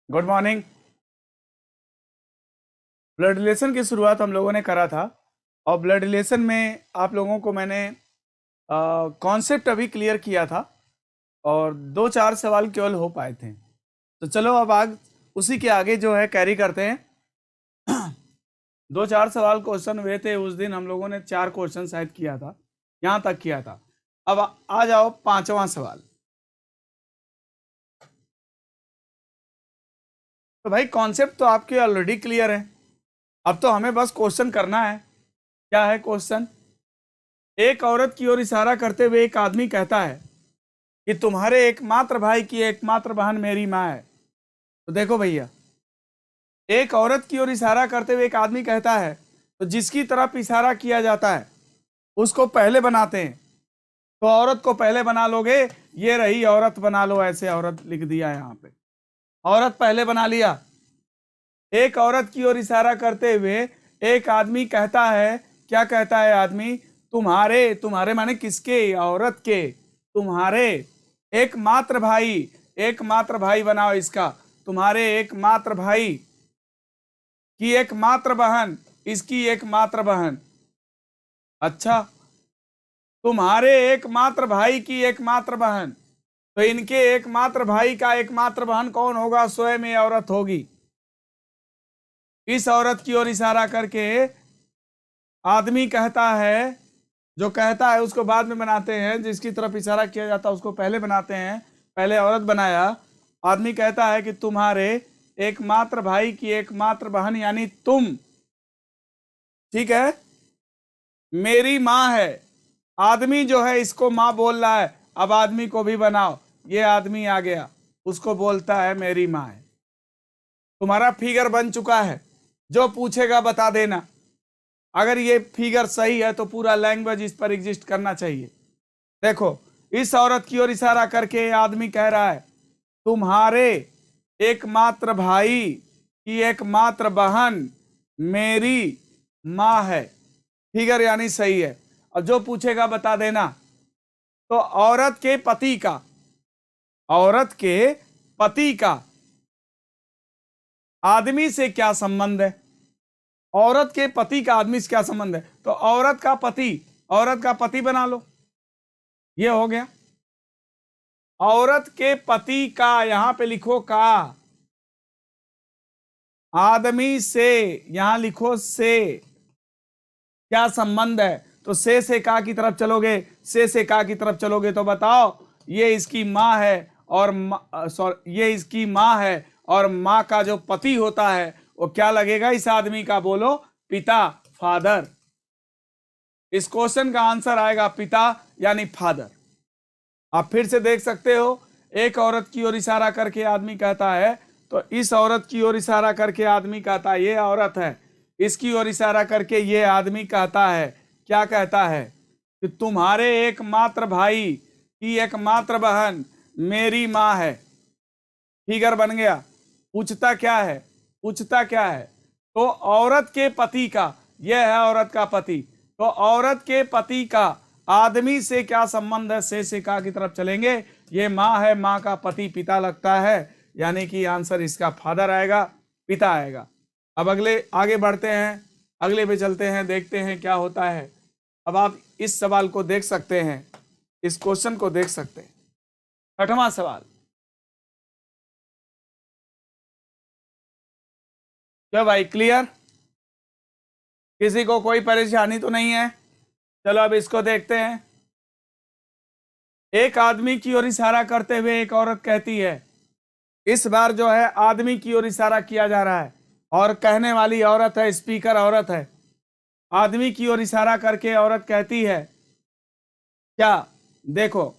Good morning. Blood relation की शुरुआत हम लोगों ने करा था और ब्लड रिलेशन में आप लोगों को मैंने कॉन्सेप्ट अभी क्लियर किया था और दो चार सवाल केवल हो पाए थे। तो चलो अब आग उसी के आगे जो है कैरी करते हैं। दो चार सवाल क्वेश्चन हुए थे उस दिन, हम लोगों ने चार क्वेश्चन शायद किया था, यहाँ तक किया था। अब आ जाओ पांचवा सवाल। तो भाई कॉन्सेप्ट तो आपके ऑलरेडी क्लियर है, अब तो हमें बस क्वेश्चन करना है। क्या है क्वेश्चन? एक औरत की ओर इशारा करते हुए एक आदमी कहता है कि तुम्हारे एकमात्र भाई की एकमात्र बहन मेरी माँ है। तो देखो भैया, एक औरत की ओर इशारा करते हुए एक आदमी कहता है, तो जिसकी तरफ इशारा किया जाता है उसको पहले बनाते हैं। तो औरत को पहले बना लोगे, ये रही औरत, बना लो ऐसे, औरत लिख दिया यहाँ पे, औरत पहले बना लिया। एक औरत की ओर इशारा करते हुए एक आदमी कहता है, क्या कहता है आदमी? तुम्हारे, तुम्हारे माने किसके? औरत के। तुम्हारे एकमात्र भाई, एकमात्र भाई बनाओ इसका, तुम्हारे एकमात्र भाई की एकमात्र बहन, इसकी एकमात्र बहन। अच्छा, तुम्हारे एकमात्र भाई की एकमात्र बहन, तो इनके एकमात्र भाई का एकमात्र बहन कौन होगा? स्वयं ये औरत होगी। इस औरत की ओर इशारा करके आदमी कहता है, जो कहता है उसको बाद में बनाते हैं, जिसकी तरफ इशारा किया जाता है उसको पहले बनाते हैं। पहले औरत बनाया। आदमी कहता है कि तुम्हारे एकमात्र भाई की एकमात्र बहन यानी तुम, ठीक है, मेरी माँ है। आदमी जो है इसको माँ बोल रहा है, अब आदमी को भी बनाओ। ये आदमी आ गया, उसको बोलता है मेरी माँ है। तुम्हारा फिगर बन चुका है, जो पूछेगा बता देना। अगर ये फिगर सही है तो पूरा लैंग्वेज इस पर एग्जिस्ट करना चाहिए। देखो, इस औरत की ओर इशारा करके आदमी कह रहा है तुम्हारे एकमात्र भाई की एकमात्र बहन मेरी माँ है। फिगर यानी सही है, और जो पूछेगा बता देना। तो औरत के पति का, औरत के पति का आदमी से क्या संबंध है? औरत के पति का आदमी से क्या संबंध है? तो औरत का पति, औरत का पति बना लो, ये हो गया। औरत के पति का, यहां पे लिखो का, आदमी से यहां लिखो से, क्या संबंध है? तो से का की तरफ चलोगे, से का की तरफ चलोगे तो बताओ, ये इसकी माँ है और सॉरी, ये इसकी माँ है, और माँ का जो पति होता है वो क्या लगेगा इस आदमी का? बोलो, पिता, फादर। इस क्वेश्चन का आंसर आएगा पिता यानी फादर। आप फिर से देख सकते हो, एक औरत की ओर इशारा करके आदमी कहता है, तो इस औरत की ओर इशारा करके आदमी कहता है ये औरत है, इसकी ओर इशारा करके ये आदमी कहता है, क्या कहता है? कि तुम्हारे एकमात्र भाई की एकमात्र बहन मेरी माँ है। फिगर बन गया। पूछता क्या है? पूछता क्या है? तो औरत के पति का, यह है औरत का पति, तो औरत के पति का आदमी से क्या संबंध है? से का की तरफ चलेंगे, ये माँ है, माँ का पति पिता लगता है, यानी कि आंसर इसका फादर आएगा, पिता आएगा। अब अगले आगे बढ़ते हैं, अगले पे चलते हैं, देखते हैं क्या होता है। अब आप इस सवाल को देख सकते हैं, इस क्वेश्चन को देख सकते हैं। छठवां सवाल, क्या भाई क्लियर? किसी को कोई परेशानी तो नहीं है? चलो अब इसको देखते हैं। एक आदमी की ओर इशारा करते हुए एक औरत कहती है, इस बार जो है आदमी की ओर इशारा किया जा रहा है और कहने वाली औरत है, स्पीकर औरत है। आदमी की ओर इशारा करके औरत कहती है क्या? देखो,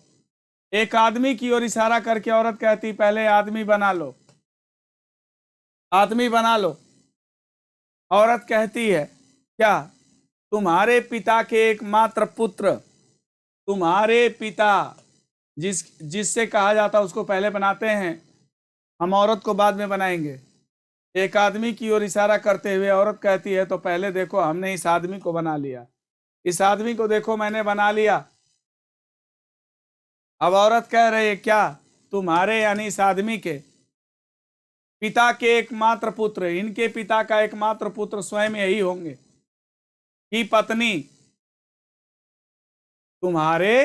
एक आदमी की ओर इशारा करके औरत कहती, पहले आदमी बना लो, आदमी बना लो। औरत कहती है क्या? तुम्हारे पिता के एकमात्र पुत्र, तुम्हारे पिता, जिससे कहा जाता है उसको पहले बनाते हैं, हम औरत को बाद में बनाएंगे। एक आदमी की ओर इशारा करते हुए औरत कहती है, तो पहले देखो हमने इस आदमी को बना लिया, इस आदमी को देखो मैंने बना लिया। अब औरत कह रही है क्या? तुम्हारे यानी इस आदमी के, पिता के एकमात्र पुत्र, इनके पिता का एकमात्र पुत्र स्वयं यही होंगे, की पत्नी, तुम्हारे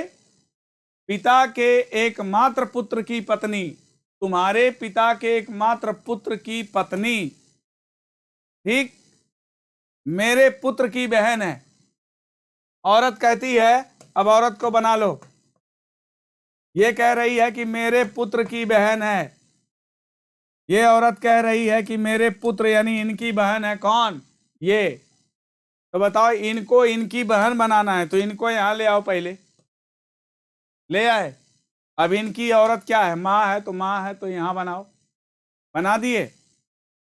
पिता के एकमात्र पुत्र की पत्नी, तुम्हारे पिता के एकमात्र पुत्र की पत्नी, ठीक, मेरे पुत्र की बहन है। औरत कहती है, अब औरत को बना लो, ये कह रही है कि मेरे पुत्र की बहन है, ये औरत कह रही है कि मेरे पुत्र यानी इनकी बहन है। कौन? ये। तो बताओ, इनको इनकी बहन बनाना है तो इनको यहां ले आओ, पहले ले आए। अब इनकी औरत क्या है? माँ है, तो माँ है तो यहां बनाओ। बना दिए?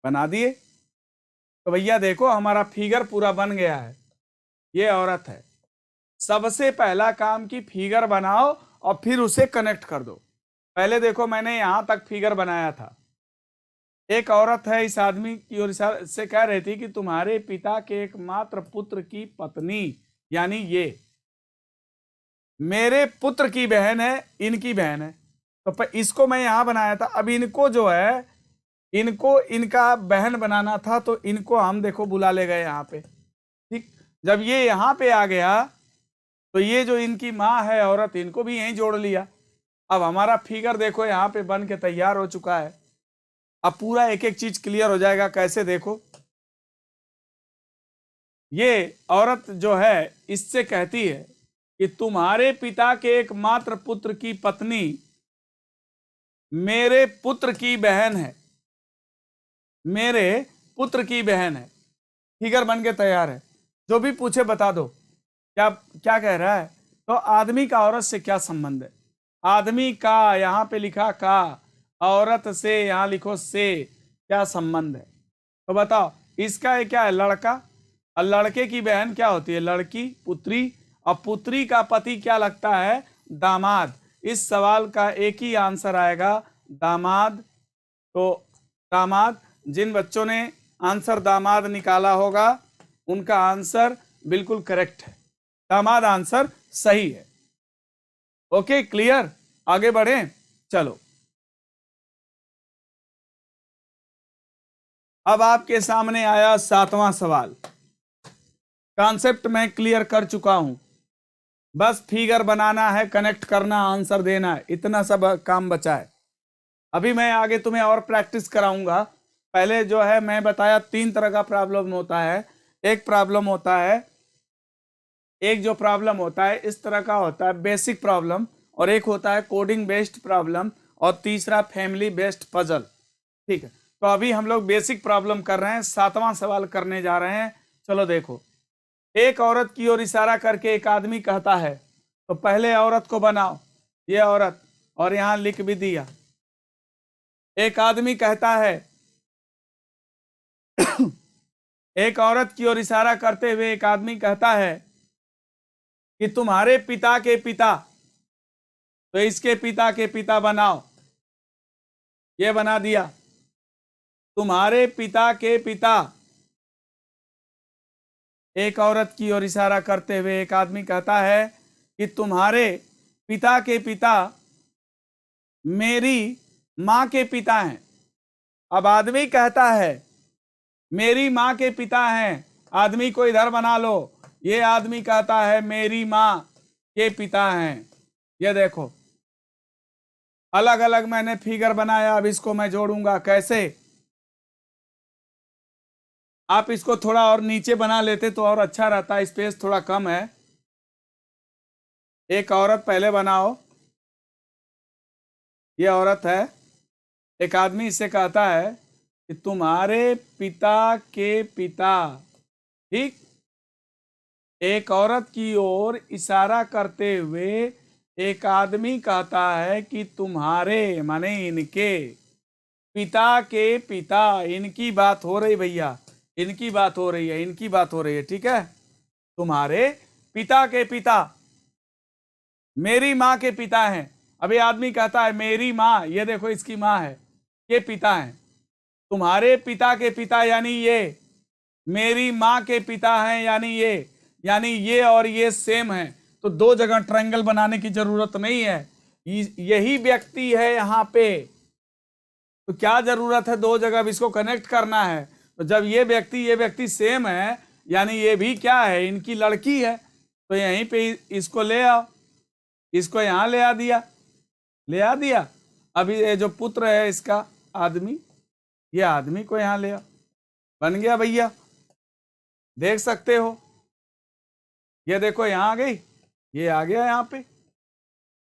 बना दिए। तो भैया देखो, हमारा फिगर पूरा बन गया है। ये औरत है। सबसे पहला काम की फिगर बनाओ और फिर उसे कनेक्ट कर दो। पहले देखो, मैंने यहां तक फिगर बनाया था। एक औरत है, इस आदमी की ओर से कह रही थी कि तुम्हारे पिता के एकमात्र पुत्र की पत्नी, यानी ये मेरे पुत्र की बहन है, इनकी बहन है। तो इसको मैं यहां बनाया था। अब इनको जो है, इनको इनका बहन बनाना था, तो इनको हम देखो बुला ले गए यहां पे, ठीक। जब ये यहां पे आ गया तो ये जो इनकी माँ है औरत, इनको भी यहीं जोड़ लिया। अब हमारा फिगर देखो यहां पे बन के तैयार हो चुका है। अब पूरा एक एक चीज क्लियर हो जाएगा। कैसे? देखो, ये औरत जो है इससे कहती है कि तुम्हारे पिता के एकमात्र पुत्र की पत्नी मेरे पुत्र की बहन है, मेरे पुत्र की बहन है। फिगर बन के तैयार है। जो भी पूछे बता दो। क्या क्या कह रहा है? तो आदमी का औरत से क्या संबंध है? आदमी का यहां पे लिखा का, औरत से यहां लिखो से, क्या संबंध है? तो बताओ, इसका ये क्या है? लड़का। और लड़के की बहन क्या होती है? लड़की, पुत्री। और पुत्री का पति क्या लगता है? दामाद। इस सवाल का एक ही आंसर आएगा, दामाद। तो दामाद, जिन बच्चों ने आंसर दामाद निकाला होगा उनका आंसर बिल्कुल करेक्ट है। दामाद आंसर सही है। Okay, clear? आगे बढ़े, चलो। अब आपके सामने आया 7वां सवाल। कॉन्सेप्ट मैं क्लियर कर चुका हूं, बस फिगर बनाना है, कनेक्ट करना, आंसर देना है, इतना सब काम बचा है। अभी मैं आगे तुम्हें और प्रैक्टिस कराऊंगा। पहले जो है मैं बताया 3 तरह का प्रॉब्लम होता है। एक प्रॉब्लम होता है, एक जो प्रॉब्लम होता है इस तरह का होता है, बेसिक प्रॉब्लम, और एक होता है कोडिंग बेस्ड प्रॉब्लम, और तीसरा फैमिली बेस्ड पजल, ठीक है। तो अभी हम लोग बेसिक प्रॉब्लम कर रहे हैं, 7वां सवाल करने जा रहे हैं। चलो देखो, एक औरत की ओर इशारा करके एक आदमी कहता है, तो पहले औरत को बनाओ, ये औरत, और यहां लिख भी दिया। एक आदमी कहता है एक औरत की ओर इशारा करते हुए एक आदमी कहता है कि तुम्हारे पिता के पिता, तो इसके पिता के पिता बनाओ, ये बना दिया। तुम्हारे पिता के पिता, एक औरत की ओर इशारा करते हुए एक आदमी कहता है कि तुम्हारे पिता के पिता मेरी मां के पिता हैं। अब आदमी कहता है मेरी मां के पिता हैं, आदमी को इधर बना लो। ये आदमी कहता है मेरी मां के पिता हैं। ये देखो, अलग अलग मैंने फिगर बनाया। अब इसको मैं जोड़ूंगा कैसे? आप इसको थोड़ा और नीचे बना लेते तो और अच्छा रहता, स्पेस थोड़ा कम है। एक औरत पहले बनाओ, ये औरत है। एक आदमी इससे कहता है कि तुम्हारे पिता के पिता, ठीक। एक औरत की ओर इशारा करते हुए एक आदमी कहता है कि तुम्हारे माने इनके पिता के पिता, इनकी बात हो रही भैया, इनकी बात हो रही है, इनकी बात हो रही है, ठीक है। तुम्हारे पिता के पिता मेरी माँ के पिता हैं। अभी आदमी कहता है मेरी माँ, ये देखो इसकी माँ है, ये पिता हैं। तुम्हारे पिता के पिता यानी ये, मेरी माँ के पिता हैं यानी ये, यानी ये और ये सेम है। तो 2 जगह ट्रायंगल बनाने की जरूरत नहीं है, यही व्यक्ति है यहाँ पे। तो क्या जरूरत है दो जगह, अब इसको कनेक्ट करना है। तो जब ये व्यक्ति सेम है, यानी ये भी क्या है, इनकी लड़की है, तो यहीं पे इसको ले आओ, इसको यहां ले आ दिया। अभी ये जो पुत्र है इसका आदमी, ये आदमी को यहां ले आओ, बन गया भैया, देख सकते हो। ये देखो यहां आ गई, ये आ गया, यहां पे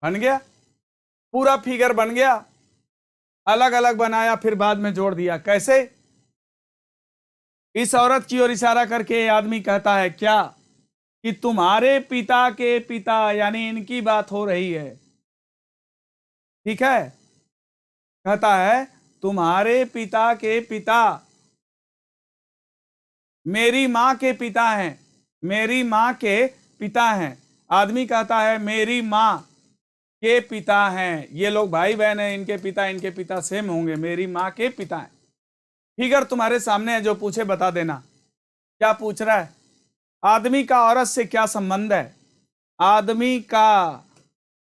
बन गया, पूरा फिगर बन गया। अलग अलग बनाया, फिर बाद में जोड़ दिया। कैसे? इस औरत की ओर इशारा करके ये आदमी कहता है क्या, कि तुम्हारे पिता के पिता, यानी इनकी बात हो रही है, ठीक है। कहता है तुम्हारे पिता के पिता मेरी मां के पिता हैं, मेरी मां के पिता हैं। आदमी कहता है मेरी मां के पिता हैं, ये लोग भाई बहन हैं, इनके पिता सेम होंगे, मेरी मां के पिता हैं। फिगर तुम्हारे सामने है, जो पूछे बता देना। क्या पूछ रहा है? आदमी का औरत से क्या संबंध है? आदमी का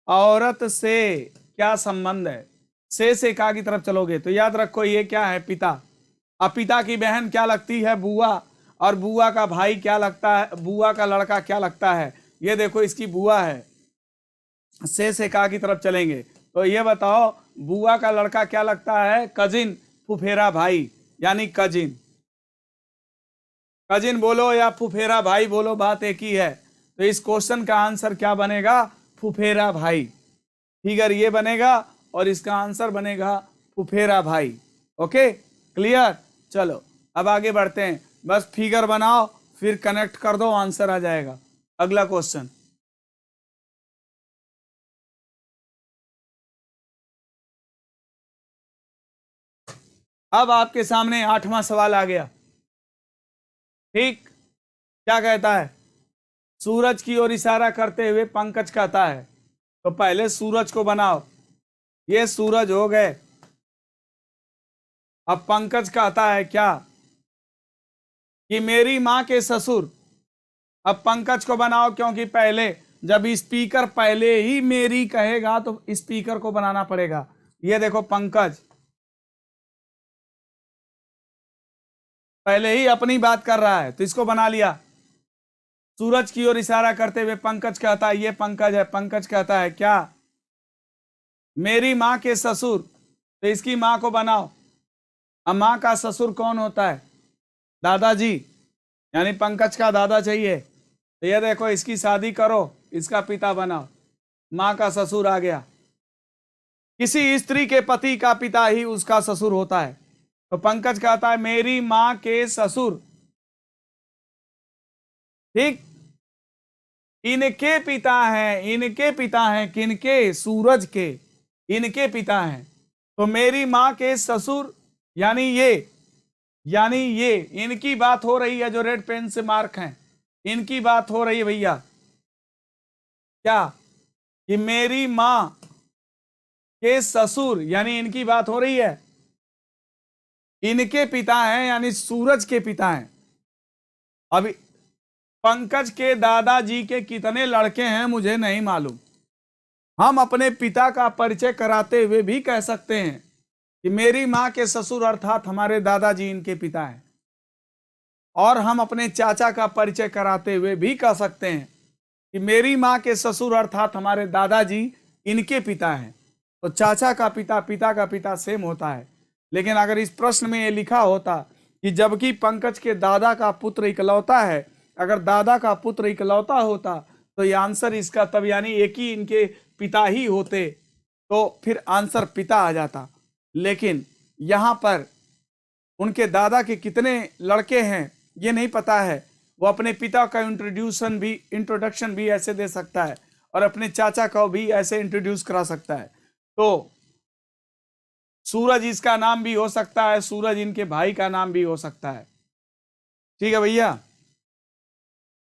औरत से क्या संबंध है? से का की तरफ चलोगे तो याद रखो ये क्या है, पिता। अब पिता की बहन क्या लगती है? बुआ। और बुआ का भाई क्या लगता है? बुआ का लड़का क्या लगता है? ये देखो इसकी बुआ है। से का की तरफ चलेंगे तो ये बताओ बुआ का लड़का क्या लगता है? कजिन, फुफेरा भाई, यानी कजिन। कजिन बोलो या फुफेरा भाई बोलो, बात एक ही है। तो इस क्वेश्चन का आंसर क्या बनेगा? फुफेरा भाई। फिगर ये बनेगा और इसका आंसर बनेगा फुफेरा भाई। Okay, clear? चलो अब आगे बढ़ते हैं। बस फिगर बनाओ, फिर कनेक्ट कर दो, आंसर आ जाएगा। अगला क्वेश्चन। अब आपके सामने 8वां सवाल आ गया। ठीक, क्या कहता है? सूरज की ओर इशारा करते हुए पंकज कहता है, तो पहले सूरज को बनाओ, ये सूरज हो गए। अब पंकज कहता है क्या, कि मेरी मां के ससुर। अब पंकज को बनाओ, क्योंकि पहले जब स्पीकर पहले ही मेरी कहेगा तो स्पीकर को बनाना पड़ेगा। ये देखो पंकज पहले ही अपनी बात कर रहा है, तो इसको बना लिया। सूरज की ओर इशारा करते हुए पंकज कहता है, ये पंकज है। पंकज कहता है क्या, मेरी मां के ससुर, तो इसकी मां को बनाओ। अब मां का ससुर कौन होता है? दादाजी, यानी पंकज का दादा चाहिए। तो ये देखो इसकी शादी करो, इसका पिता बनाओ, मां का ससुर आ गया। किसी स्त्री के पति का पिता ही उसका ससुर होता है। तो पंकज कहता है मेरी मां के ससुर, ठीक, इनके पिता हैं। इनके पिता हैं किनके? सूरज के, इनके पिता हैं। तो मेरी मां के ससुर, यानी ये इनकी बात हो रही है, जो रेड पेन से मार्क हैं, इनकी बात हो रही है भैया। क्या, कि मेरी मां के ससुर, यानी इनकी बात हो रही है, इनके पिता हैं, यानी सूरज के पिता हैं। अभी पंकज के दादाजी के कितने लड़के हैं मुझे नहीं मालूम। हम अपने पिता का परिचय कराते हुए भी कह सकते हैं कि मेरी मां के ससुर अर्थात हमारे दादाजी इनके पिता हैं। और हम अपने चाचा का परिचय कराते हुए भी कह सकते हैं कि मेरी मां के ससुर अर्थात हमारे दादाजी इनके पिता हैं। तो चाचा का पिता, पिता का पिता सेम होता है। लेकिन अगर इस प्रश्न में ये लिखा होता कि जबकि पंकज के दादा का पुत्र इकलौता है, अगर दादा का पुत्र इकलौता होता तो ये आंसर इसका, तब यानी एक ही इनके पिता ही होते, तो फिर आंसर पिता आ जाता। लेकिन यहाँ पर उनके दादा के कितने लड़के हैं ये नहीं पता है। वो अपने पिता का इंट्रोडक्शन भी ऐसे दे सकता है और अपने चाचा का भी ऐसे इंट्रोड्यूस करा सकता है। तो सूरज इसका नाम भी हो सकता है, सूरज इनके भाई का नाम भी हो सकता है। ठीक है भैया,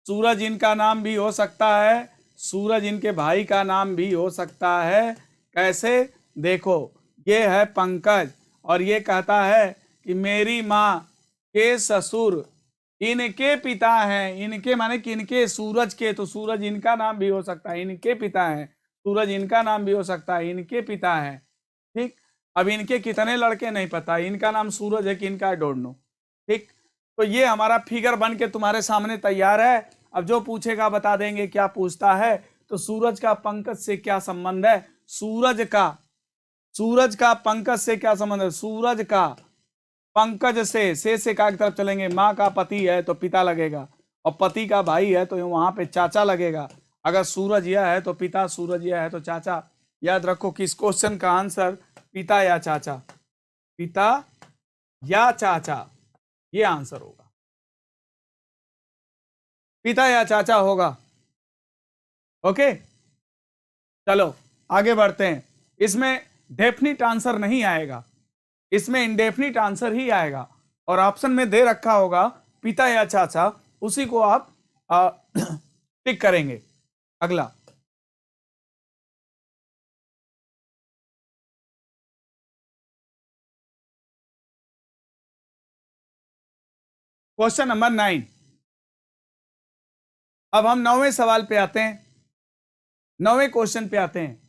सूरज इनका नाम भी हो सकता है, सूरज इनके भाई का नाम भी हो सकता है। कैसे? देखो ये है पंकज और ये कहता है कि मेरी माँ के ससुर इनके पिता हैं। इनके माने कि इनके, सूरज के, तो सूरज इनका नाम भी हो सकता है, इनके पिता हैं। सूरज इनका नाम भी हो सकता है, इनके पिता हैं। ठीक, अब इनके कितने लड़के नहीं पता, इनका नाम सूरज है कि इनका आई डोंट नो। ठीक, तो ये हमारा फिगर बन के तुम्हारे सामने तैयार है। अब जो पूछेगा बता देंगे। क्या पूछता है? तो सूरज का पंकज से क्या संबंध है? सूरज का पंकज से क्या संबंध है? सूरज का पंकज से का की तरफ चलेंगे। माँ का पति है तो पिता लगेगा, और पति का भाई है तो वहां पे चाचा लगेगा। अगर सूरज यह है तो पिता, सूरज यह है तो चाचा। याद रखो कि इस क्वेश्चन का आंसर पिता या चाचा, पिता या चाचा, ये आंसर होगा। पिता या चाचा होगा। ओके, चलो आगे बढ़ते हैं। इसमें डेफिनिट आंसर नहीं आएगा, इसमें इंडेफिनिट आंसर ही आएगा। और ऑप्शन में दे रखा होगा पिता या चाचा, उसी को आप टिक करेंगे। अगला क्वेश्चन नंबर 9। अब हम 9वें सवाल पे आते हैं, 9वें क्वेश्चन पे आते हैं।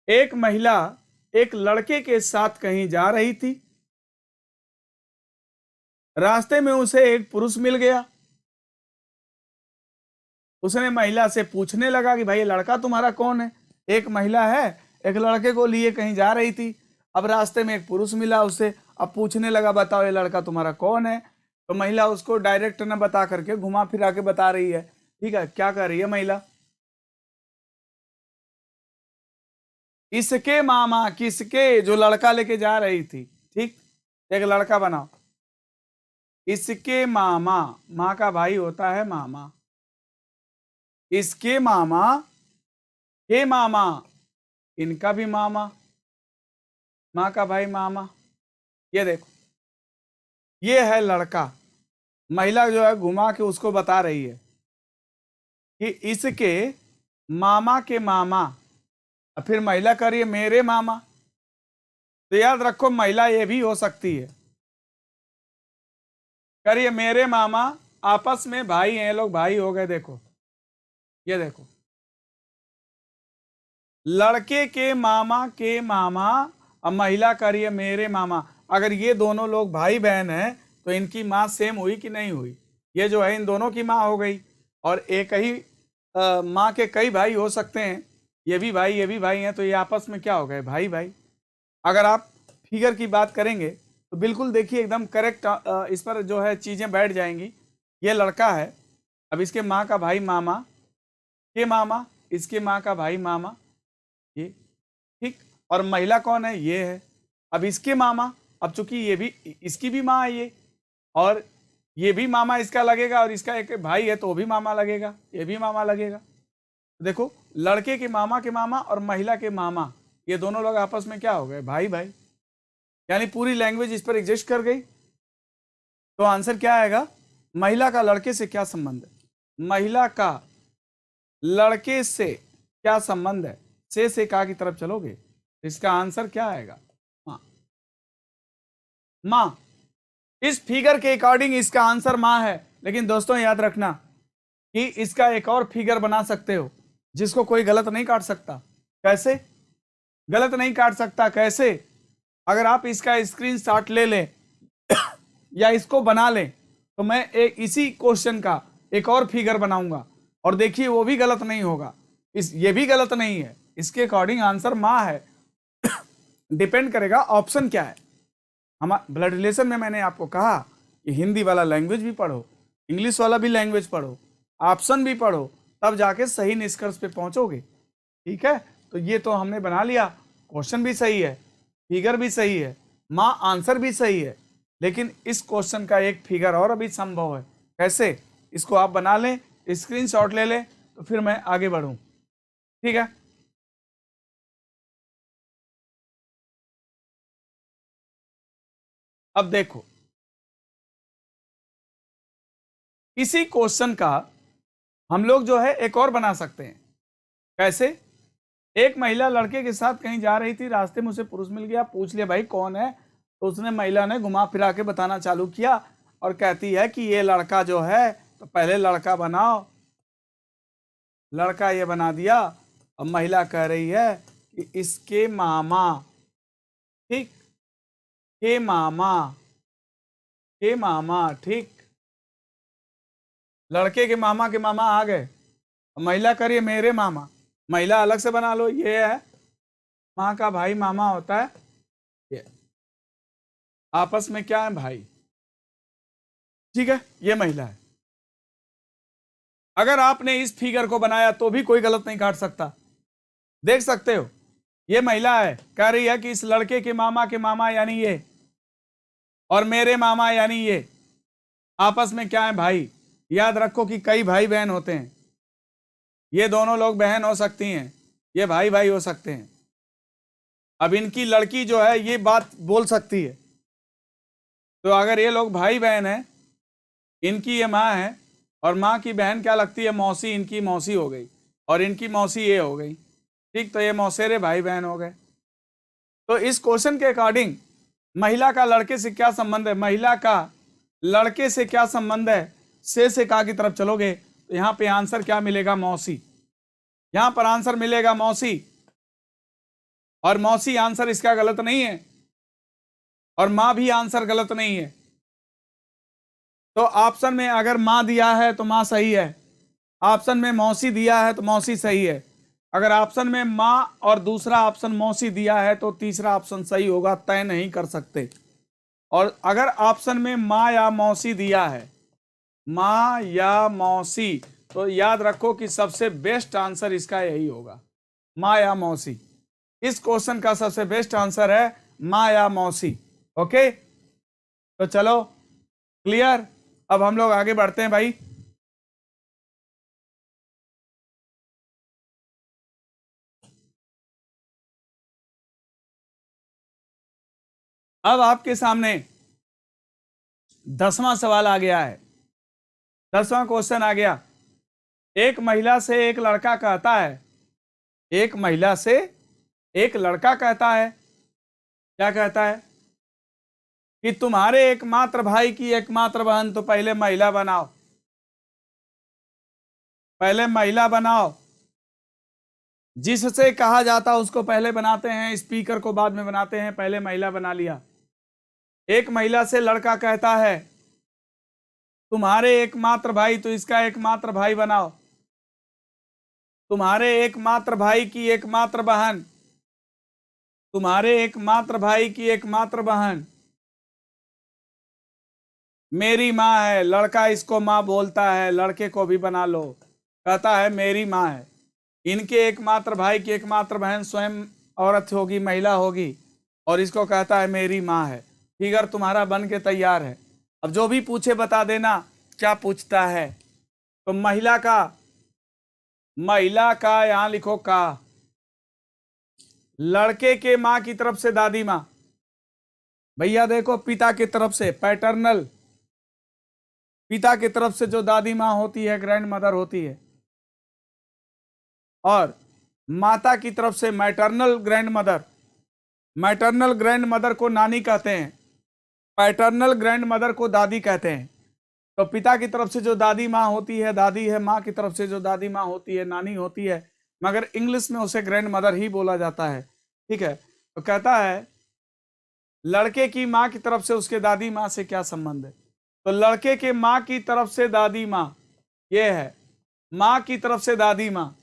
एक महिला एक लड़के के साथ कहीं जा रही थी। रास्ते में उसे एक पुरुष मिल गया। उसने महिला से पूछने लगा कि भाई ये लड़का तुम्हारा कौन है? एक महिला है, एक लड़के को लिए कहीं जा रही थी। अब रास्ते में एक पुरुष मिला उसे। अब पूछने लगा बताओ ये लड़का तुम्हारा कौन है? तो महिला उसको डायरेक्ट न बता करके घुमा फिरा के बता रही है। ठीक है, क्या कर रही है महिला? इसके मामा, किसके? जो लड़का लेके जा रही थी। ठीक, एक लड़का बनाओ। इसके मामा, माँ का भाई होता है मामा। इसके मामा के मामा, इनका भी मामा, माँ का भाई मामा। ये देखो, ये है लड़का। महिला जो है घुमा के उसको बता रही है कि इसके मामा के मामा। फिर महिला कह रही है मेरे मामा। तो याद रखो महिला ये भी हो सकती है, करिए मेरे मामा। आपस में भाई हैं, लोग भाई हो गए। देखो, ये देखो, लड़के के मामा, अब महिला करिए मेरे मामा। अगर ये दोनों लोग भाई बहन हैं तो इनकी माँ सेम हुई कि नहीं हुई? ये जो है इन दोनों की माँ हो गई। और एक ही माँ के कई भाई हो सकते हैं, ये भी भाई ये भी भाई हैं, तो ये आपस में क्या हो गए? भाई भाई। अगर आप फिगर की बात करेंगे तो बिल्कुल देखिए एकदम करेक्ट इस पर जो है चीज़ें बैठ जाएंगी। ये लड़का है, अब इसके माँ का भाई मामा के मामा, इसके माँ का भाई मामा, ये ठीक। और महिला कौन है? ये है। अब इसके मामा, अब चूंकि ये भी इसकी भी माँ है ये, और ये भी मामा इसका लगेगा, और इसका एक भाई है तो वो भी मामा लगेगा, ये भी मामा लगेगा। देखो, लड़के के मामा और महिला के मामा, ये दोनों लोग आपस में क्या हो गए? भाई भाई। यानी पूरी लैंग्वेज इस पर एग्जिस्ट कर गई। तो आंसर क्या आएगा? महिला का लड़के से क्या संबंध है? महिला का लड़के से क्या संबंध है? से का की तरफ चलोगे, इसका आंसर क्या आएगा? माँ। माँ, इस फिगर के अकॉर्डिंग इसका आंसर माँ है। लेकिन दोस्तों याद रखना कि इसका एक और फिगर बना सकते हो जिसको कोई गलत नहीं काट सकता। कैसे गलत नहीं काट सकता? कैसे? अगर आप इसका स्क्रीनशॉट ले लें या इसको बना लें तो मैं एक इसी क्वेश्चन का एक और फिगर बनाऊंगा, और देखिए वो भी गलत नहीं होगा, ये भी गलत नहीं है। इसके अकॉर्डिंग आंसर माँ है। डिपेंड करेगा ऑप्शन क्या है। हमारा ब्लड रिलेशन में मैंने आपको कहा कि हिंदी वाला लैंग्वेज भी पढ़ो, इंग्लिश वाला भी लैंग्वेज पढ़ो, ऑप्शन भी पढ़ो, तब जाके सही निष्कर्ष पे पहुंचोगे। ठीक है, तो ये तो हमने बना लिया। क्वेश्चन भी सही है, फिगर भी सही है, माँ आंसर भी सही है। लेकिन इस क्वेश्चन का एक फिगर और अभी संभव है। कैसे? इसको आप बना लें, स्क्रीनशॉट ले लें, तो फिर मैं आगे बढ़ूं। ठीक है, अब देखो, इसी क्वेश्चन का हम लोग जो है एक और बना सकते हैं। कैसे? एक महिला लड़के के साथ कहीं जा रही थी, रास्ते में उसे पुरुष मिल गया, पूछ लिया भाई कौन है? तो उसने महिला ने घुमा फिरा के बताना चालू किया और कहती है कि ये लड़का जो है, तो पहले लड़का बनाओ, लड़का ये बना दिया, अब महिला कह रही है कि इसके मामा, ठीक, के मामा, के मामा, ठीक, लड़के के मामा आ गए। महिला करिए मेरे मामा, महिला अलग से बना लो, ये है माँ का भाई मामा होता है, ये आपस में क्या है भाई, ठीक है, ये महिला है। अगर आपने इस फिगर को बनाया तो भी कोई गलत नहीं काट सकता, देख सकते हो, ये महिला है, कह रही है कि इस लड़के के मामा यानी ये और मेरे मामा यानी ये आपस में क्या है भाई। याद रखो कि कई भाई बहन होते हैं, ये दोनों लोग बहन हो सकती हैं, ये भाई भाई हो सकते हैं। अब इनकी लड़की जो है ये बात बोल सकती है, तो अगर ये लोग भाई बहन हैं, इनकी ये माँ है और माँ की बहन क्या लगती है, मौसी, इनकी मौसी हो गई और इनकी मौसी ये हो गई, ठीक, तो ये मौसेरे भाई बहन हो गए। तो इस क्वेश्चन के अकॉर्डिंग महिला का लड़के से क्या संबंध है, महिला का लड़के से क्या संबंध है, से का की तरफ चलोगे तो यहाँ पे आंसर क्या मिलेगा, मौसी, यहाँ पर आंसर मिलेगा मौसी, और मौसी आंसर इसका गलत नहीं है और माँ भी आंसर गलत नहीं है। तो ऑप्शन में अगर माँ दिया है तो माँ सही है, ऑप्शन में मौसी दिया है तो मौसी सही है, अगर ऑप्शन में माँ और दूसरा ऑप्शन मौसी दिया है तो तीसरा ऑप्शन सही होगा, तय नहीं कर सकते। और अगर ऑप्शन में माँ या मौसी दिया है, माँ या मौसी, तो याद रखो कि सबसे बेस्ट आंसर इसका यही होगा, माँ या मौसी। इस क्वेश्चन का सबसे बेस्ट आंसर है माँ या मौसी। ओके, तो चलो क्लियर, अब हम लोग आगे बढ़ते हैं भाई। अब आपके सामने 10वां सवाल आ गया है, 10वां क्वेश्चन आ गया। एक महिला से एक लड़का कहता है, एक महिला से एक लड़का कहता है, क्या कहता है कि तुम्हारे एकमात्र भाई की एकमात्र बहन, तो पहले महिला बनाओ, पहले महिला बनाओ, जिससे कहा जाता उसको पहले बनाते हैं, स्पीकर को बाद में बनाते हैं, पहले महिला बना लिया। एक महिला से लड़का कहता है तुम्हारे एकमात्र भाई, तो इसका एकमात्र भाई बनाओ, तुम्हारे एकमात्र भाई की एकमात्र बहन, तुम्हारे एकमात्र भाई की एकमात्र बहन मेरी माँ है, लड़का इसको माँ बोलता है, लड़के को भी बना लो, कहता है मेरी माँ है। इनके एकमात्र भाई की एकमात्र बहन स्वयं औरत होगी, महिला होगी, और इसको कहता है मेरी माँ है। फिगर तुम्हारा बन के तैयार है। अब जो भी पूछे बता देना क्या पूछता है। तो महिला का यहां लिखो का, लड़के के माँ की तरफ से दादी माँ, भैया देखो पिता की तरफ से पैटर्नल, पिता की तरफ से जो दादी माँ होती है ग्रैंड मदर होती है, और माता की तरफ से maternal grand mother, maternal grand mother को नानी कहते हैं, पैटर्नल ग्रैंड मदर को दादी कहते हैं। तो पिता की तरफ से जो दादी माँ होती है दादी है, माँ की तरफ से जो दादी माँ होती है नानी होती है, मगर इंग्लिश में उसे ग्रैंड मदर ही बोला जाता है, ठीक है। तो कहता है लड़के की माँ की तरफ से उसके दादी माँ से क्या संबंध है। तो लड़के के माँ की तरफ से दादी माँ ये है, माँ की तरफ से दादी माँ,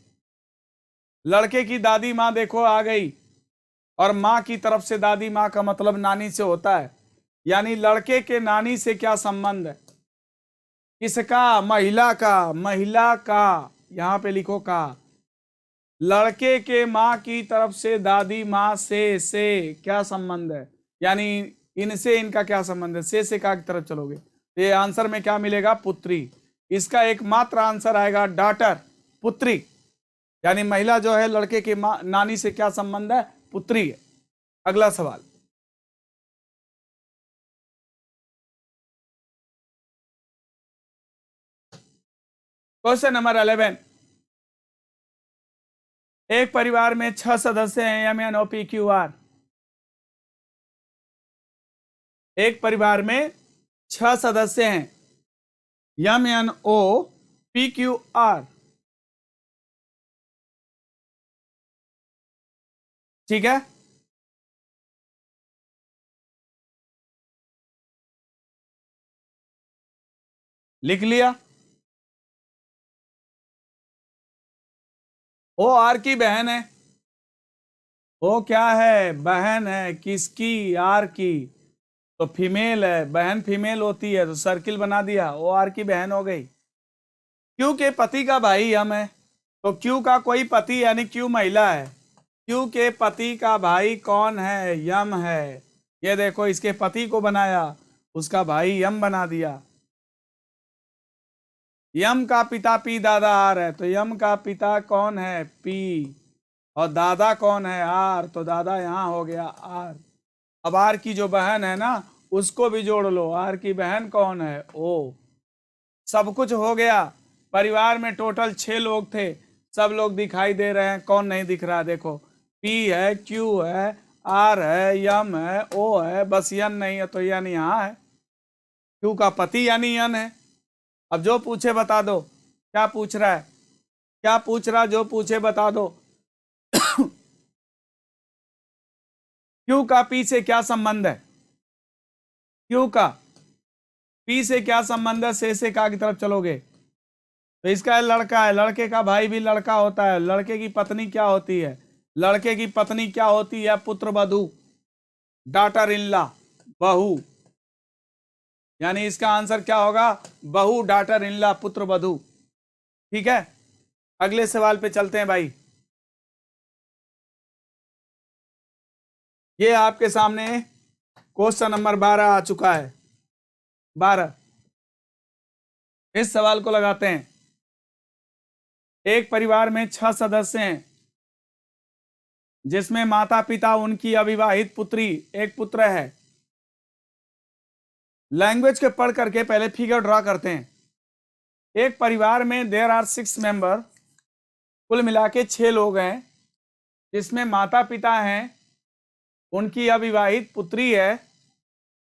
लड़के की दादी माँ देखो आ गई, और माँ की तरफ से दादी माँ का मतलब नानी से होता है, यानी लड़के के नानी से क्या संबंध है, किसका, महिला का, महिला का, यहां पे लिखो का, लड़के के माँ की तरफ से दादी माँ से क्या संबंध है, यानी इनसे इनका क्या संबंध है, से का की तरफ चलोगे तो ये आंसर में क्या मिलेगा, पुत्री। इसका एकमात्र आंसर आएगा डॉटर, पुत्री, यानी महिला जो है लड़के के माँ नानी से क्या संबंध है, पुत्री है। अगला सवाल, क्वेश्चन नंबर 11। एक परिवार में 6 सदस्य हैं, MNOPQR। एक परिवार में 6 सदस्य हैं, MNOPQR। ठीक है, लिख लिया। ओ आर की बहन है। ओ क्या है? बहन है। किसकी? आर की। तो फीमेल है, बहन फीमेल होती है, तो सर्किल बना दिया, ओ आर की बहन हो गई। क्यू के पति का भाई यम है, तो क्यू का कोई पति यानी क्यू महिला है। क्यू के पति का भाई कौन है? यम है। ये देखो, इसके पति को बनाया, उसका भाई यम बना दिया। यम का पिता पी दादा आर है, तो यम का पिता कौन है? पी। और दादा कौन है? आर, तो दादा यहां हो गया आर। अब आर की जो बहन है ना, उसको भी जोड़ लो। आर की बहन कौन है? ओ। सब कुछ हो गया। परिवार में टोटल 6 लोग थे, सब लोग दिखाई दे रहे हैं। कौन नहीं दिख रहा? देखो, पी है, क्यू है, आर है, यम है, ओ है, बस यन नहीं है, तो यन यहाँ है। क्यू का पति यानी यन है। अब जो पूछे बता दो। क्या पूछ रहा है? क्या पूछ रहा? जो पूछे बता दो। क्यू का पी से क्या संबंध है? क्यू का पी से क्या संबंध है? से का की तरफ चलोगे तो इसका लड़का है, लड़के का भाई भी लड़का होता है। लड़के की पत्नी क्या होती है? लड़के की पत्नी क्या होती है? पुत्र वधू, डॉटर इन लॉ, बहू। यानी इसका आंसर क्या होगा? बहू, डॉटर इन लॉ, पुत्र वधू। ठीक है, अगले सवाल पे चलते हैं भाई। ये आपके सामने क्वेश्चन नंबर 12 आ चुका है। 12, इस सवाल को लगाते हैं। एक परिवार में 6 सदस्य हैं, जिसमें माता पिता, उनकी अविवाहित पुत्री, एक पुत्र है। लैंग्वेज के पढ़ करके पहले फिगर ड्रॉ करते हैं। एक परिवार में देयर आर 6 मेंबर, कुल मिला के 6 लोग हैं, जिसमें माता पिता हैं, उनकी अविवाहित पुत्री है।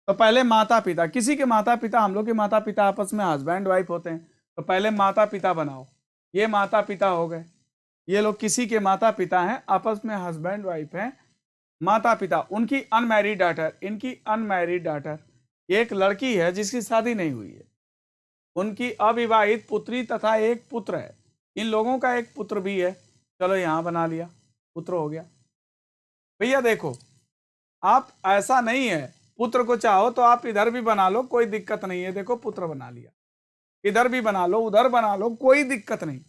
तो पहले माता पिता, किसी के माता पिता, हम लोग के माता पिता आपस में हस्बैंड वाइफ होते हैं, तो पहले माता पिता बनाओ। ये माता पिता हो गए। ये लोग किसी के माता पिता हैं, आपस में हस्बैंड वाइफ हैं। माता पिता, उनकी अनमैरिड डॉटर, इनकी अनमैरिड डॉटर, एक लड़की है जिसकी शादी नहीं हुई है, उनकी अविवाहित पुत्री तथा एक पुत्र है। इन लोगों का एक पुत्र भी है। चलो यहां बना लिया, पुत्र हो गया। भैया देखो, आप ऐसा नहीं है, पुत्र को चाहो तो आप इधर भी बना लो, कोई दिक्कत नहीं है। देखो पुत्र बना लिया, इधर भी बना लो, उधर बना लो, कोई दिक्कत नहीं।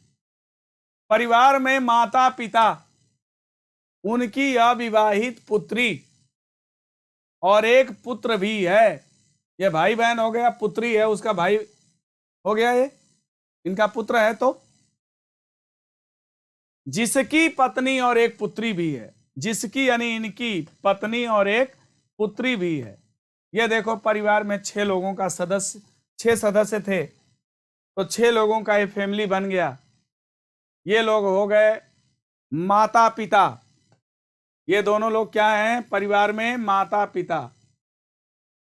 परिवार में माता पिता, उनकी अविवाहित पुत्री और एक पुत्र भी है। ये भाई बहन हो गया, पुत्री है, उसका भाई हो गया, ये इनका पुत्र है। तो जिसकी पत्नी और एक पुत्री भी है, जिसकी यानी इनकी पत्नी और एक पुत्री भी है। ये देखो, परिवार में 6 लोगों का सदस्य, 6 सदस्य थे, तो 6 लोगों का ये फैमिली बन गया। ये लोग हो गए माता पिता। ये दोनों लोग क्या हैं? परिवार में माता पिता।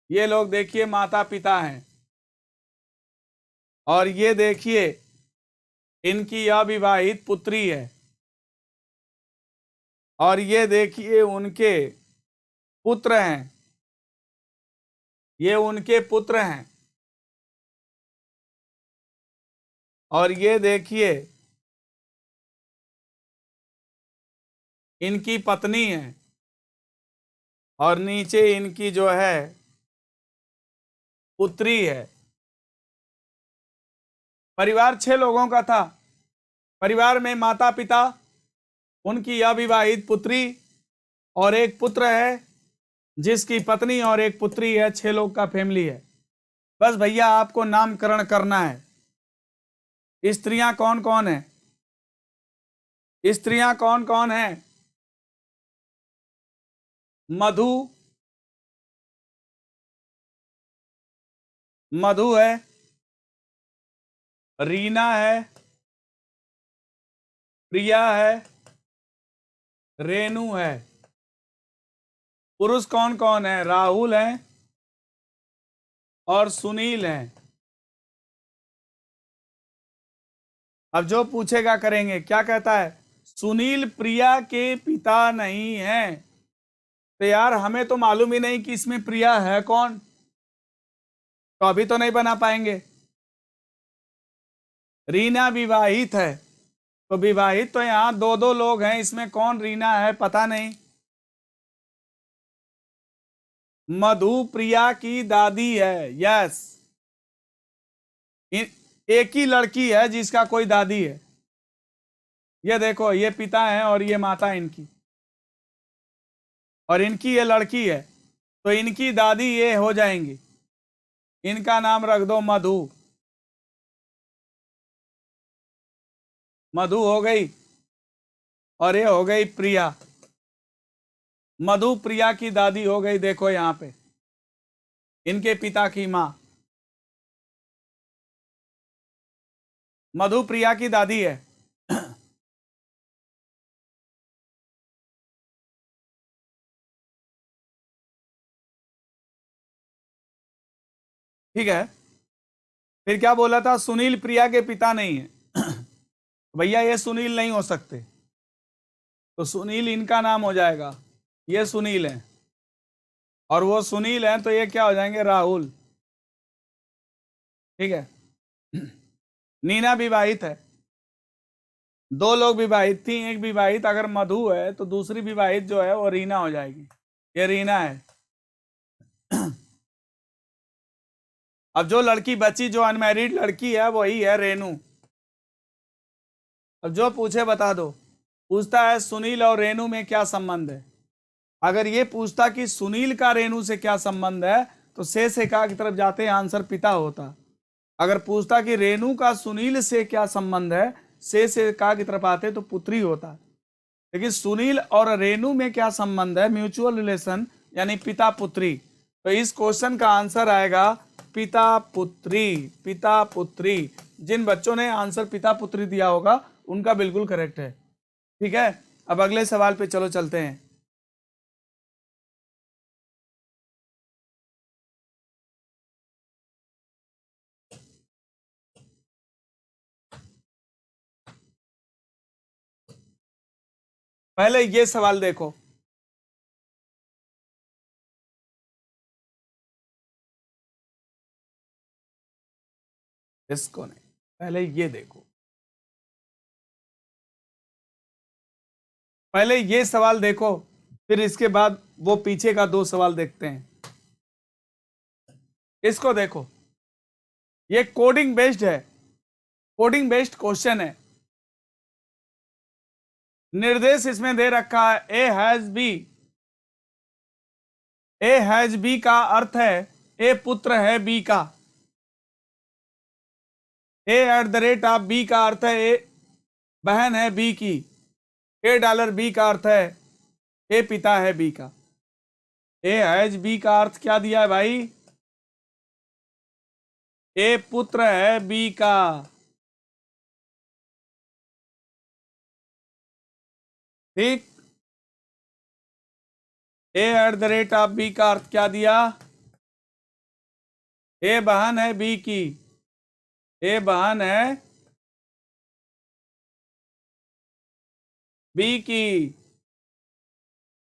ये लोग देखिए माता पिता हैं। और ये देखिए इनकी अविवाहित पुत्री है। और ये देखिए उनके पुत्र हैं, ये उनके पुत्र हैं। और ये देखिए इनकी पत्नी है, और नीचे इनकी जो है पुत्री है। परिवार 6 लोगों का था। परिवार में माता पिता, उनकी अविवाहित पुत्री और एक पुत्र है, जिसकी पत्नी और एक पुत्री है। 6 लोग का फैमिली है। बस भैया आपको नामकरण करना है। स्त्रियां कौन कौन है? स्त्रियां कौन कौन है? मधु, मधु है, रीना है, प्रिया है, रेणु है। पुरुष कौन कौन है? राहुल है और सुनील है। अब जो पूछेगा करेंगे। क्या कहता है? सुनील प्रिया के पिता नहीं है। तो यार हमें तो मालूम ही नहीं कि इसमें प्रिया है कौन, तो अभी तो नहीं बना पाएंगे। रीना विवाहित है, तो विवाहित तो यहां दो दो लोग हैं, इसमें कौन रीना है पता नहीं। मधु प्रिया की दादी है, यस। एक ही लड़की है जिसका कोई दादी है। ये देखो, ये पिता है और ये माता इनकी, और इनकी ये लड़की है, तो इनकी दादी ये हो जाएंगी। इनका नाम रख दो मधु। मधु हो गई, और ये हो गई प्रिया। मधु प्रिया की दादी हो गई, देखो यहां पे इनके पिता की मां मधु प्रिया की दादी है। ठीक है, फिर क्या बोला था, सुनील प्रिया के पिता नहीं है। भैया ये सुनील नहीं हो सकते, तो सुनील इनका नाम हो जाएगा। ये सुनील है, और वो सुनील है, तो ये क्या हो जाएंगे, राहुल। ठीक है। नीना विवाहित है, दो लोग विवाहित थी, एक विवाहित अगर मधु है तो दूसरी विवाहित जो है वो रीना हो जाएगी। ये रीना है। अब जो लड़की बची, जो अनमैरिड लड़की है, वही है रेनू। अब जो पूछे बता दो। पूछता है सुनील और रेनू में क्या संबंध है। अगर ये पूछता कि सुनील का रेनू से क्या संबंध है, तो से का की तरफ जाते हैं, आंसर पिता होता। अगर पूछता कि रेनू का सुनील से क्या संबंध है, से का की तरफ आते तो पुत्री होता। लेकिन सुनील और रेनू में क्या संबंध है, म्यूचुअल रिलेशन, यानी पिता पुत्री। तो इस क्वेश्चन का आंसर आएगा पिता पुत्री। पिता पुत्री, जिन बच्चों ने आंसर पिता पुत्री दिया होगा उनका बिल्कुल करेक्ट है। ठीक है, अब अगले सवाल पे चलो चलते हैं। पहले ये सवाल देखो। इसको नहीं, पहले ये देखो। पहले ये सवाल देखो, फिर इसके बाद वो पीछे का दो सवाल देखते हैं। इसको देखो, ये कोडिंग बेस्ड है, कोडिंग बेस्ड क्वेश्चन है। निर्देश इसमें दे रखा है ए हैज बी का अर्थ है ए पुत्र है बी का। $@ बी का अर्थ है ए बहन है बी की। $, बी का अर्थ है ए पिता है बी का। ए हैज बी का अर्थ क्या दिया है भाई, ए पुत्र है बी का। ठीक, $@ बी का अर्थ क्या दिया, ए बहन है बी की। ए बहन है बी की।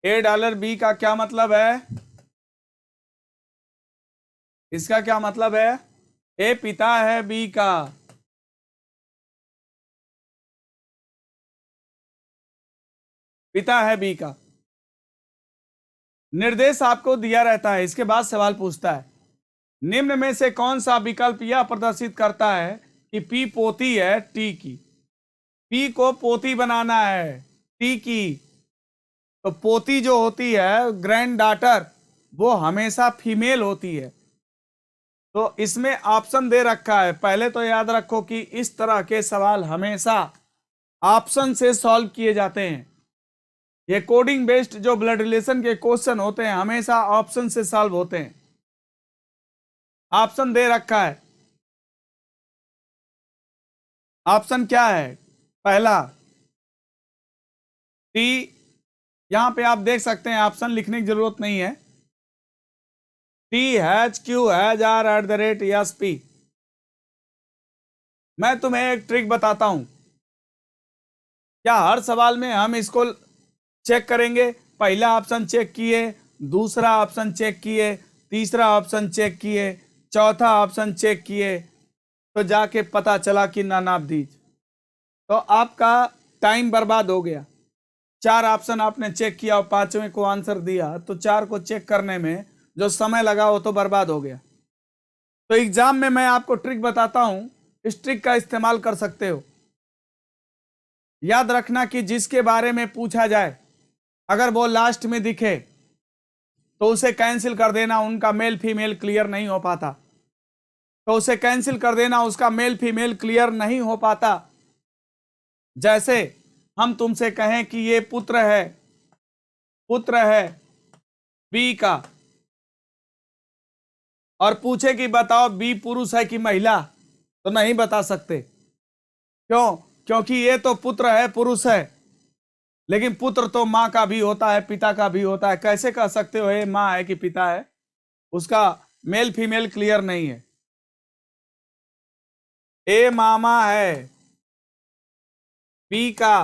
$, बी का क्या मतलब है, इसका क्या मतलब है, ए पिता है बी का। पिता है बी का। निर्देश आपको दिया रहता है, इसके बाद सवाल पूछता है निम्न में से कौन सा विकल्प यह प्रदर्शित करता है कि पी पोती है टी की। पी को पोती बनाना है टी की, तो पोती जो होती है ग्रैंड डॉटर, वो हमेशा फीमेल होती है। तो इसमें ऑप्शन दे रखा है। पहले तो याद रखो कि इस तरह के सवाल हमेशा ऑप्शन से सॉल्व किए जाते हैं। ये कोडिंग बेस्ड जो ब्लड रिलेशन के क्वेश्चन होते हैं हमेशा ऑप्शन से सॉल्व होते हैं। ऑप्शन दे रखा है। ऑप्शन क्या है, पहला टी, यहां पे आप देख सकते हैं ऑप्शन लिखने की जरूरत नहीं है। THQ#R@SP। मैं तुम्हें एक ट्रिक बताता हूं। क्या हर सवाल में हम इसको चेक करेंगे? पहला ऑप्शन चेक किए, दूसरा ऑप्शन चेक किए, तीसरा ऑप्शन चेक किए, चौथा ऑप्शन चेक किए, तो जाके पता चला कि नानाबदीज, तो आपका टाइम बर्बाद हो गया। 4 ऑप्शन आपने चेक किया और 5वें को आंसर दिया, तो 4 को चेक करने में जो समय लगा वो तो बर्बाद हो गया। तो एग्जाम में मैं आपको ट्रिक बताता हूं, इस ट्रिक का इस्तेमाल कर सकते हो। याद रखना कि जिसके बारे में पूछा जाए अगर वो लास्ट में दिखे तो उसे कैंसिल कर देना, उनका मेल फीमेल क्लियर नहीं हो पाता, तो उसे कैंसिल कर देना, उसका मेल फीमेल क्लियर नहीं हो पाता। जैसे हम तुमसे कहें कि ये पुत्र है बी का, और पूछे कि बताओ बी पुरुष है कि महिला, तो नहीं बता सकते। क्यों? क्योंकि ये तो पुत्र है, पुरुष है, लेकिन पुत्र तो माँ का भी होता है, पिता का भी होता है। कैसे कह सकते हो ये माँ है कि पिता है? उसका मेल फीमेल क्लियर नहीं है। ए मामा है बी का,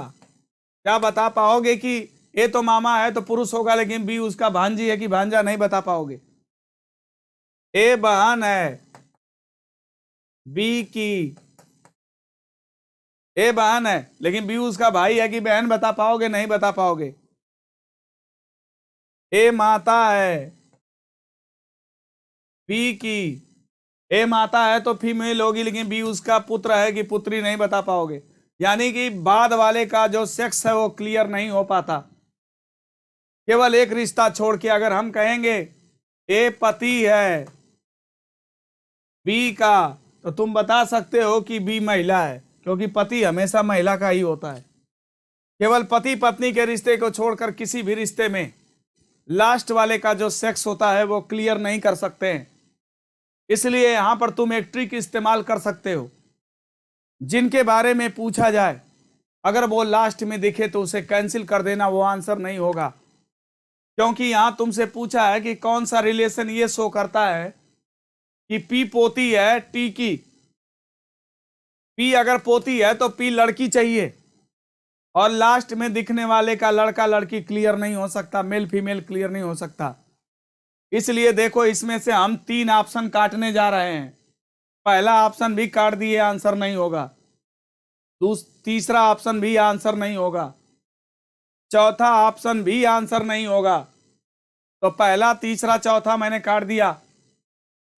क्या बता पाओगे कि ए तो मामा है तो पुरुष होगा, लेकिन बी उसका भांजी है कि भांजा? नहीं बता पाओगे। ए बहन है बी की, ए बहन है लेकिन बी उसका भाई है कि बहन? बता पाओगे? नहीं बता पाओगे। ए माता है बी की, ए माता है तो फीमेल होगी, लेकिन बी उसका पुत्र है कि पुत्री? नहीं बता पाओगे। यानी कि बाद वाले का जो सेक्स है वो क्लियर नहीं हो पाता। केवल एक रिश्ता छोड़ के अगर हम कहेंगे ए पति है बी का, तो तुम बता सकते हो कि बी महिला है, क्योंकि पति हमेशा महिला का ही होता है। केवल पति पत्नी के रिश्ते को छोड़कर किसी भी रिश्ते में लास्ट वाले का जो सेक्स होता है वो क्लियर नहीं कर सकते हैं। इसलिए यहां पर तुम एक ट्रिक इस्तेमाल कर सकते हो। जिनके बारे में पूछा जाए अगर वो लास्ट में दिखे तो उसे कैंसिल कर देना, वो आंसर नहीं होगा। क्योंकि यहां तुमसे पूछा है कि कौन सा रिलेशन ये शो करता है कि पी पोती है टी की। पी अगर पोती है तो पी लड़की चाहिए, और लास्ट में दिखने वाले का लड़का लड़की क्लियर नहीं हो सकता, मेल फीमेल क्लियर नहीं हो सकता। इसलिए देखो, इसमें से हम 3 ऑप्शन काटने जा रहे हैं। पहला ऑप्शन भी काट दिए, आंसर नहीं होगा। तीसरा ऑप्शन भी आंसर नहीं होगा, चौथा ऑप्शन भी आंसर नहीं होगा। तो पहला, तीसरा, चौथा मैंने काट दिया।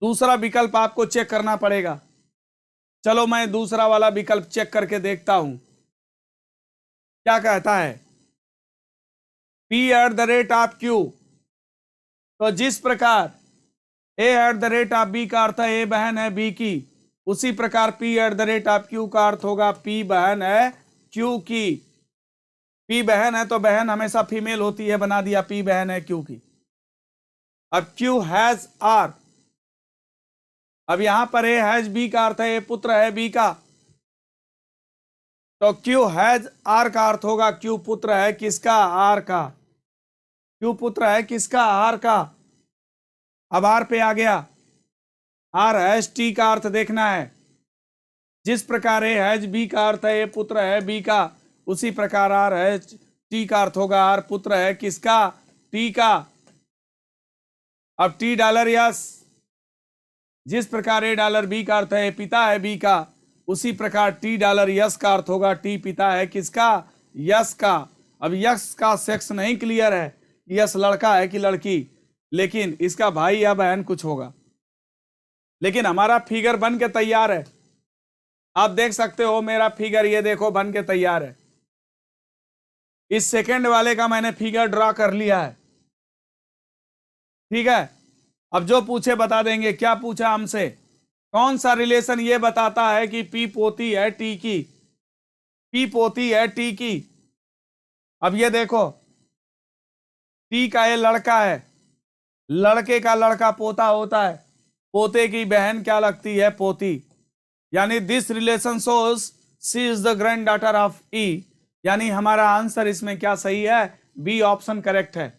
दूसरा विकल्प आपको चेक करना पड़ेगा। चलो मैं दूसरा वाला विकल्प चेक करके देखता हूं क्या कहता है। P@ऑफ Q, तो जिस प्रकार A@ऑफ B का अर्थ है ए बहन है बी की, उसी प्रकार P@ऑफ Q का अर्थ होगा पी बहन है Q की। पी बहन है तो बहन हमेशा फीमेल होती है, बना दिया पी बहन है Q की। अब Q हैज आर, अब यहां पर ए हैज बी का अर्थ है ए पुत्र है बी का, तो Q हैज आर का अर्थ होगा Q पुत्र है किसका? आर का। Q पुत्र है किसका? आर का। अब आर पे आ गया। आर हैज टी का अर्थ देखना है। जिस प्रकार ए हैज बी का अर्थ है ए पुत्र है बी का, उसी प्रकार आर हैज टी का अर्थ होगा आर पुत्र है किसका? टी का। अब टी डॉलर यस, जिस प्रकार ए डॉलर बी का अर्थ है पिता है बी का, उसी प्रकार टी डॉलर यस का अर्थ होगा टी पिता है किसका? यस का। अब यस का सेक्स नहीं क्लियर है, यस लड़का है कि लड़की, लेकिन इसका भाई या बहन कुछ होगा। लेकिन हमारा फिगर बन के तैयार है, आप देख सकते हो मेरा फिगर, ये देखो बन के तैयार है। इस सेकंड वाले का मैंने फिगर ड्रॉ कर लिया है, ठीक है। अब जो पूछे बता देंगे। क्या पूछा हमसे? कौन सा रिलेशन ये बताता है कि पी पोती है टी की? पी पोती है टी की। अब ये देखो, टी का ये लड़का है, लड़के का लड़का पोता होता है, पोते की बहन क्या लगती है? पोती। यानी this relation shows she is the granddaughter of E. यानी हमारा आंसर इसमें क्या सही है? बी ऑप्शन करेक्ट है।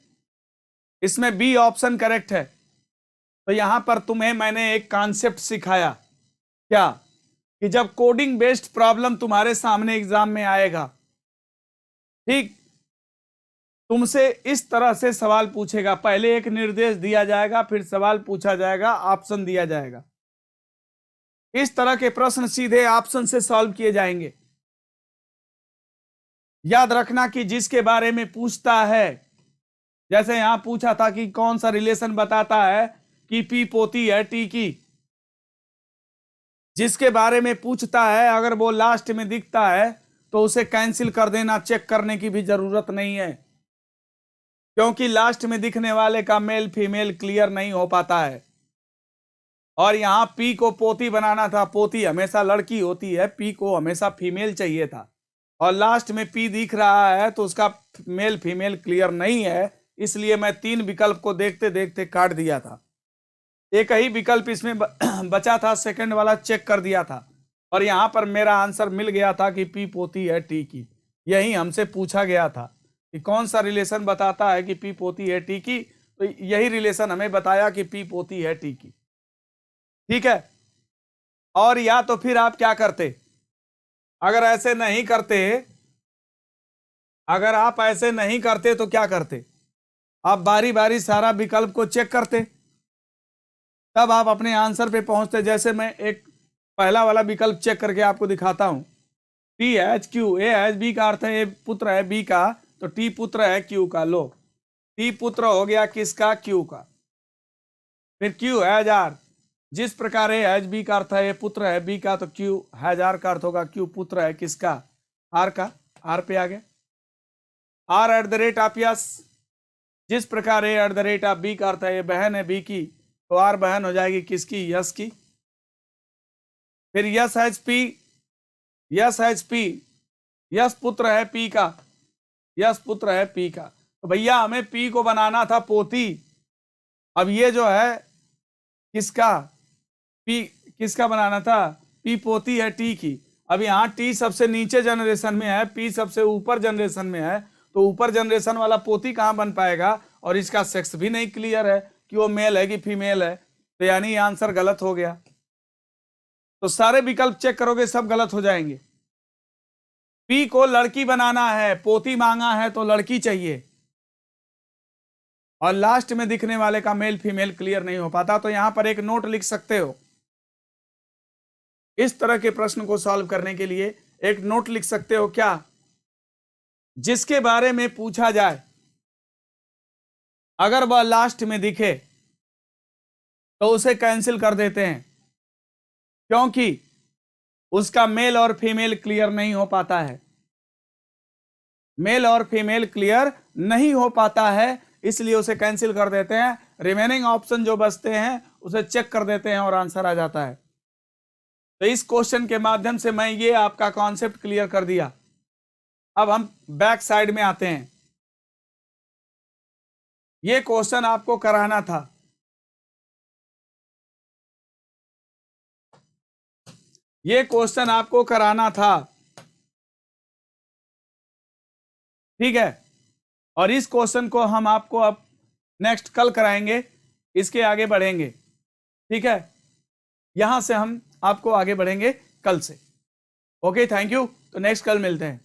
इसमें बी ऑप्शन करेक्ट है। तो यहां पर तुम्हें मैंने एक कॉन्सेप्ट सिखाया, क्या? कि जब कोडिंग बेस्ड प्रॉब्लम तुम्हारे सामने एग्जाम में आएगा ठीक, तुमसे इस तरह से सवाल पूछेगा, पहले एक निर्देश दिया जाएगा, फिर सवाल पूछा जाएगा, ऑप्शन दिया जाएगा। इस तरह के प्रश्न सीधे ऑप्शन से सॉल्व किए जाएंगे। याद रखना कि जिसके बारे में पूछता है, जैसे यहां पूछा था कि कौन सा रिलेशन बताता है कि पी पोती है टी की, जिसके बारे में पूछता है अगर वो लास्ट में दिखता है तो उसे कैंसिल कर देना, चेक करने की भी जरूरत नहीं है, क्योंकि लास्ट में दिखने वाले का मेल फीमेल क्लियर नहीं हो पाता है। और यहां पी को पोती बनाना था, पोती हमेशा लड़की होती है, पी को हमेशा फीमेल चाहिए था, और लास्ट में पी दिख रहा है तो उसका मेल फीमेल क्लियर नहीं है, इसलिए मैं 3 विकल्प को देखते देखते काट दिया था। एक ही विकल्प इसमें बचा था, सेकंड वाला चेक कर दिया था, और यहां पर मेरा आंसर मिल गया था कि पी पोती है टी की। यही हमसे पूछा गया था कि कौन सा रिलेशन बताता है कि पी पोती है टी की, तो यही रिलेशन हमें बताया कि पी पोती है टी की। ठीक है, और या तो फिर आप क्या करते, अगर ऐसे नहीं करते, अगर आप ऐसे नहीं करते तो क्या करते, आप बारी बारी सारा विकल्प को चेक करते, तब आप अपने आंसर पे पहुंचते। जैसे मैं एक पहला वाला विकल्प चेक करके आपको दिखाता हूं, T H Q, A H B का अर्थ है ए पुत्र है बी का, तो टी पुत्र है क्यू का। लो, टी पुत्र हो गया किसका, क्यू का। फिर क्यू हैज आर, जिस प्रकार ए एच बी का अर्थ है ए पुत्र है बी का, तो क्यू हैज आर का अर्थ होगा क्यू पुत्र है किसका, आर का। आर पे आ गया। R at the rate of S, जिस प्रकार A at the rate of B का अर्थ है ये बहन है बी की, तो आर बहन हो जाएगी किसकी, यस की। फिर yes has P, yes has P, yes पुत्र है पी का, यस पुत्र है पी का। तो भैया हमें पी को बनाना था पोती, अब ये जो है किसका, पी किसका बनाना था, पी पोती है टी की। अब यहाँ टी सबसे नीचे जनरेशन में है, पी सबसे ऊपर जनरेशन में है, तो ऊपर जनरेशन वाला पोती कहाँ बन पाएगा, और इसका सेक्स भी नहीं क्लियर है कि वो मेल है कि फीमेल है, तो यानी आंसर गलत हो गया। तो सारे विकल्प चेक करोगे सब गलत हो जाएंगे। पी को लड़की बनाना है, पोती मांगा है तो लड़की चाहिए, और लास्ट में दिखने वाले का मेल फीमेल क्लियर नहीं हो पाता, तो यहां पर एक नोट लिख सकते हो। इस तरह के प्रश्न को सॉल्व करने के लिए एक नोट लिख सकते हो, क्या, जिसके बारे में पूछा जाए अगर वह लास्ट में दिखे तो उसे कैंसिल कर देते हैं, क्योंकि उसका मेल और फीमेल क्लियर नहीं हो पाता है, मेल और फीमेल क्लियर नहीं हो पाता है, इसलिए उसे कैंसिल कर देते हैं। रिमेनिंग ऑप्शन जो बचते हैं उसे चेक कर देते हैं और आंसर आ जाता है। तो इस क्वेश्चन के माध्यम से मैं ये आपका कॉन्सेप्ट क्लियर कर दिया। अब हम बैक साइड में आते हैं। ये क्वेश्चन आपको कराना था, ये क्वेश्चन आपको कराना था, ठीक है, और इस क्वेश्चन को हम आपको अब नेक्स्ट कल कराएंगे, इसके आगे बढ़ेंगे, ठीक है, यहां से हम आपको आगे बढ़ेंगे कल से। Okay, thank you. तो नेक्स्ट कल मिलते हैं।